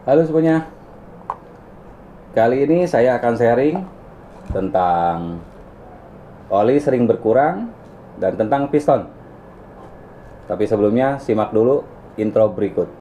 Halo semuanya, kali ini saya akan sharing tentang oli sering berkurang dan tentang piston. Tapi sebelumnya simak dulu intro berikut.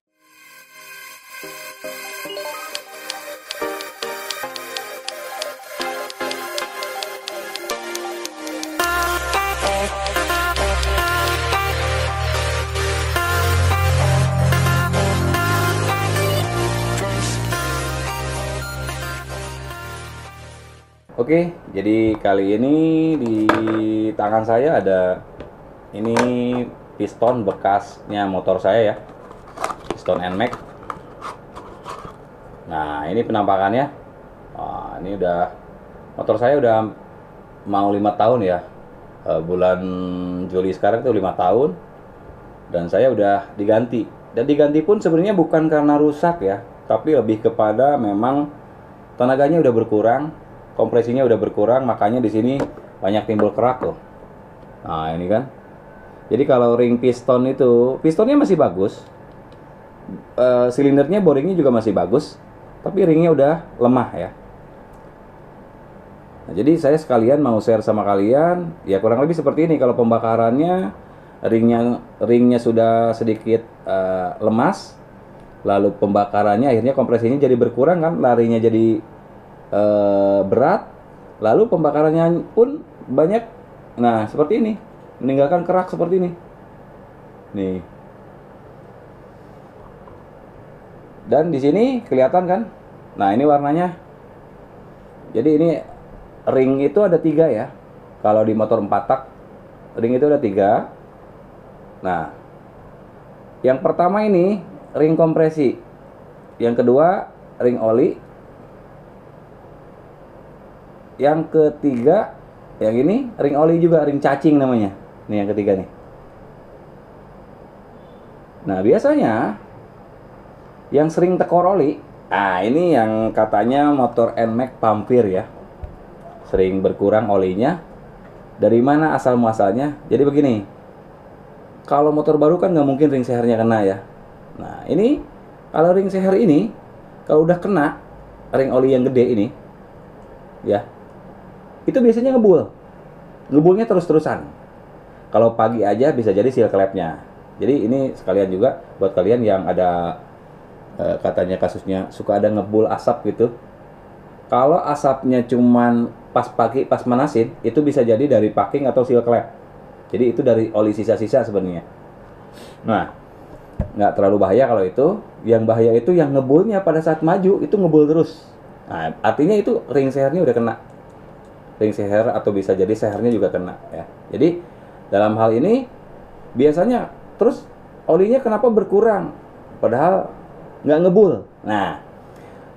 Oke, jadi kali ini di tangan saya ada ini piston bekasnya motor saya ya, piston NMAX. Nah, ini penampakannya. Wah, ini udah motor saya udah mau 5 tahun ya. Bulan Juli sekarang itu 5 tahun dan saya udah diganti. Dan diganti pun sebenarnya bukan karena rusak ya, tapi lebih kepada memang tenaganya udah berkurang. Kompresinya udah berkurang, makanya di sini banyak timbul kerak tuh. Nah, ini kan. Jadi kalau ring piston itu, pistonnya masih bagus. Silindernya, boringnya juga masih bagus, tapi ringnya udah lemah ya. Nah, jadi saya sekalian mau share sama kalian, ya kurang lebih seperti ini. Kalau pembakarannya ringnya sudah sedikit lemas, lalu pembakarannya akhirnya kompresinya jadi berkurang kan, larinya jadi berat, lalu pembakarannya pun banyak. Nah, seperti ini, meninggalkan kerak seperti ini nih. Dan di sini kelihatan kan. Nah, ini warnanya. Jadi ini ring itu ada 3 ya. Kalau di motor 4 tak ring itu ada 3. Nah, yang pertama ini ring kompresi, yang kedua ring oli, yang ketiga yang ini ring oli juga, ring cacing namanya. Ini yang ketiga nih. Nah, biasanya yang sering tekor oli, ini yang katanya motor NMAX Pampir ya, sering berkurang olinya. Dari mana asal muasalnya? Jadi begini, kalau motor baru kan nggak mungkin ring sehernya kena ya. Nah, ini kalau ring seher ini kalau udah kena ring oli yang gede ini ya, itu biasanya ngebulnya terus-terusan. Kalau pagi aja bisa jadi seal clamp-nya. Jadi ini sekalian juga buat kalian yang ada katanya kasusnya suka ada ngebul asap gitu. Kalau asapnya cuman pas pagi pas manasin, itu bisa jadi dari packing atau seal clamp. Jadi itu dari oli sisa-sisa sebenarnya. Nah, nggak terlalu bahaya kalau itu. Yang bahaya itu yang ngebulnya pada saat maju itu ngebul terus. Nah, artinya itu ring sehernya udah kena. Ring seher atau bisa jadi sehernya juga kena ya. Jadi dalam hal ini biasanya terus olinya kenapa berkurang padahal nggak ngebul. Nah,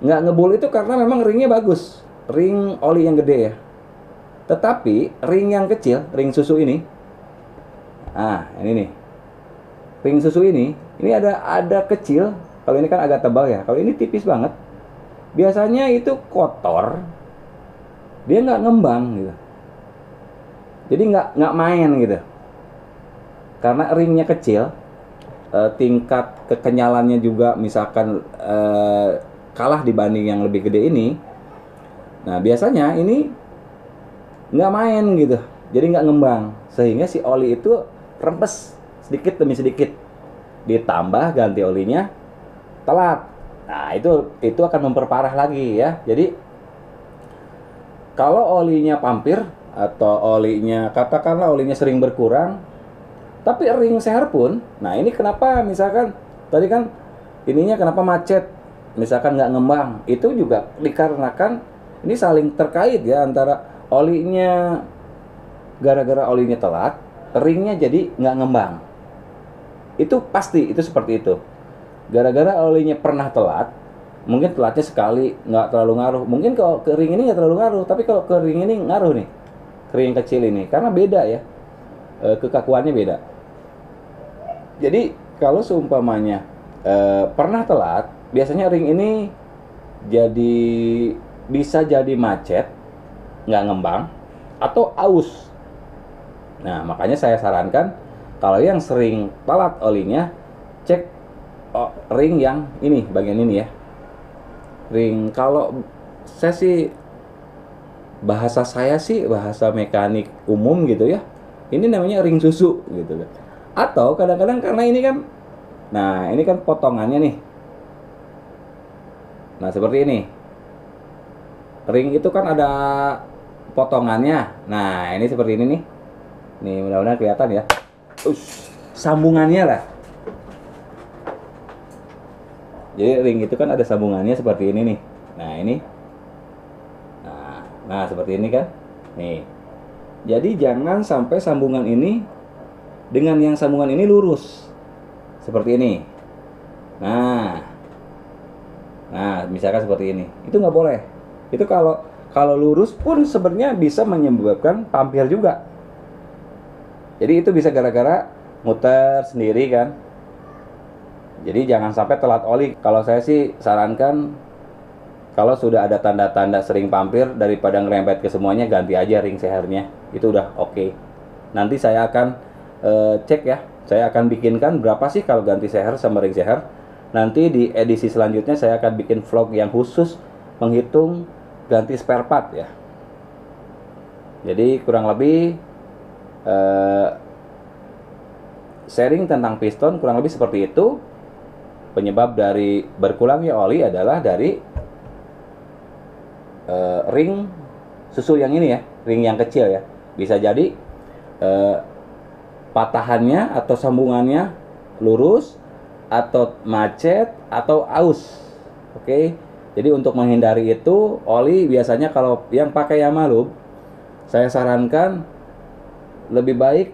nggak ngebul itu karena memang ringnya bagus, ring oli yang gede ya. Tetapi ring yang kecil, ring susu ini, ini nih, ring susu ini ada kecil. Kalau ini kan agak tebal ya, kalau ini tipis banget. Biasanya itu kotor, dia nggak ngembang gitu, jadi nggak main gitu, karena ringnya kecil. Tingkat kekenyalannya juga misalkan kalah dibanding yang lebih gede ini. Nah, biasanya ini nggak main gitu, jadi nggak ngembang, sehingga si oli itu rempes sedikit demi sedikit. Ditambah ganti olinya telat, nah itu akan memperparah lagi ya. Jadi kalau olinya pampir atau olinya katakanlah olinya sering berkurang, tapi ring seher pun, nah ini kenapa misalkan tadi kan ininya kenapa macet, misalkan nggak ngembang, itu juga dikarenakan ini saling terkait ya, antara olinya, gara-gara olinya telat, ringnya jadi nggak ngembang. Itu pasti, itu seperti itu. Gara-gara olinya pernah telat, mungkin telatnya sekali nggak terlalu ngaruh. Mungkin kalau ke ring ini nggak terlalu ngaruh, tapi kalau ke ring ini ngaruh nih, ke ring kecil ini, karena beda ya, kekakuannya beda. Jadi kalau seumpamanya pernah telat, biasanya ring ini bisa jadi macet, nggak ngembang, atau aus. Nah, makanya saya sarankan kalau yang sering telat olinya, cek ring yang ini, bagian ini ya. ring. Kalau saya sih, bahasa mekanik umum gitu ya, ini namanya ring susu gitu kan. Atau kadang-kadang karena ini kan, nah ini kan potongannya nih, nah seperti ini, ring itu kan ada potongannya. Nah ini seperti ini nih mudah-mudahan kelihatan ya. Sambungannya lah. Jadi ring itu kan ada sambungannya seperti ini nih. Nah ini, nah seperti ini kan, nih. Jadi jangan sampai sambungan ini dengan yang sambungan ini lurus seperti ini. Nah misalkan seperti ini, itu nggak boleh. Itu kalau lurus pun sebenarnya bisa menyebabkan pampir juga. Jadi itu bisa gara-gara muter sendiri kan. Jadi jangan sampai telat oli. Kalau saya sih sarankan, kalau sudah ada tanda-tanda sering pampir, daripada ngerempet ke semuanya, ganti aja ring sehernya. Itu udah oke. Nanti saya akan cek ya. Saya akan bikinkan berapa sih kalau ganti seher sama ring seher. Nanti di edisi selanjutnya saya akan bikin vlog yang khusus menghitung ganti spare part ya. Jadi kurang lebih sharing tentang piston kurang lebih seperti itu. Penyebab dari berkurangnya oli adalah dari ring susu yang ini ya, ring yang kecil ya. Bisa jadi patahannya atau sambungannya lurus, atau macet, atau aus. Oke. Jadi untuk menghindari itu, oli biasanya kalau yang pakai Yamalub, saya sarankan lebih baik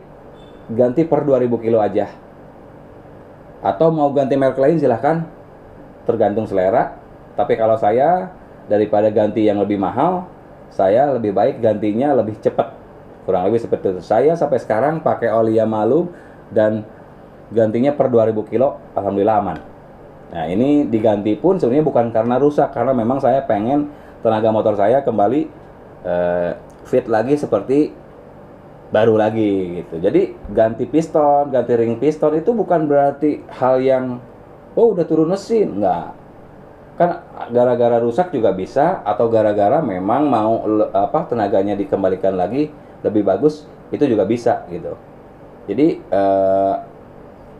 ganti per 2000 kilo aja. Atau mau ganti merek lain silahkan, tergantung selera. Tapi kalau saya, daripada ganti yang lebih mahal, saya lebih baik gantinya lebih cepat. Kurang lebih seperti itu. Saya sampai sekarang pakai oli Yamalub dan gantinya per 2000 kilo, alhamdulillah aman. Nah ini diganti pun sebenarnya bukan karena rusak, karena memang saya pengen tenaga motor saya kembali fit lagi seperti baru lagi gitu. Jadi ganti piston, ganti ring piston itu bukan berarti hal yang udah turun mesin, enggak. Kan gara-gara rusak juga bisa, atau gara-gara memang mau tenaganya dikembalikan lagi lebih bagus, itu juga bisa gitu. Jadi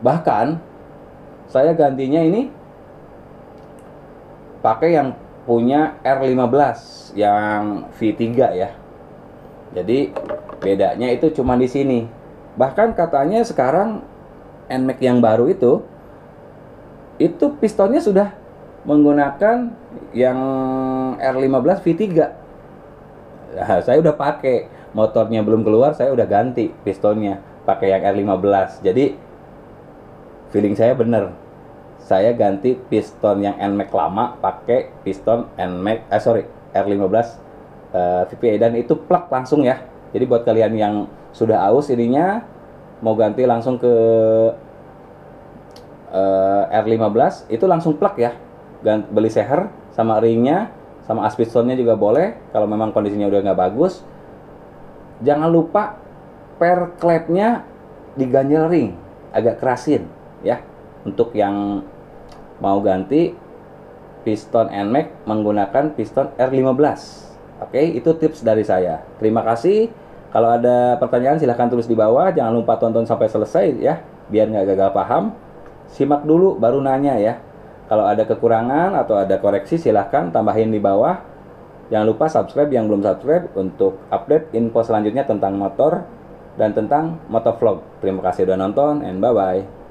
bahkan saya gantinya ini pakai yang punya R15 yang V3 ya. Jadi bedanya itu cuma di sini. Bahkan katanya sekarang NMAX yang baru itu pistonnya sudah menggunakan yang R15 V3. Nah, saya udah pakai, motornya belum keluar, saya udah ganti pistonnya pakai yang R15. Jadi feeling saya bener, saya ganti piston yang NMAX lama pakai piston NMAX R15 VPA, dan itu plug langsung ya. Jadi buat kalian yang sudah aus ininya mau ganti langsung ke R15, itu langsung plug ya. Beli seher sama ringnya sama as pistonnya juga boleh kalau memang kondisinya udah nggak bagus. Jangan lupa per klepnya diganjel ring, agak kerasin ya, untuk yang mau ganti piston NMAX menggunakan piston R15. Oke, itu tips dari saya. Terima kasih. Kalau ada pertanyaan silahkan tulis di bawah. Jangan lupa tonton sampai selesai ya, biar nggak gagal paham. Simak dulu baru nanya ya. Kalau ada kekurangan atau ada koreksi silahkan tambahin di bawah. Jangan lupa subscribe yang belum subscribe untuk update info selanjutnya tentang motor dan tentang motovlog. Terima kasih udah nonton, and bye-bye.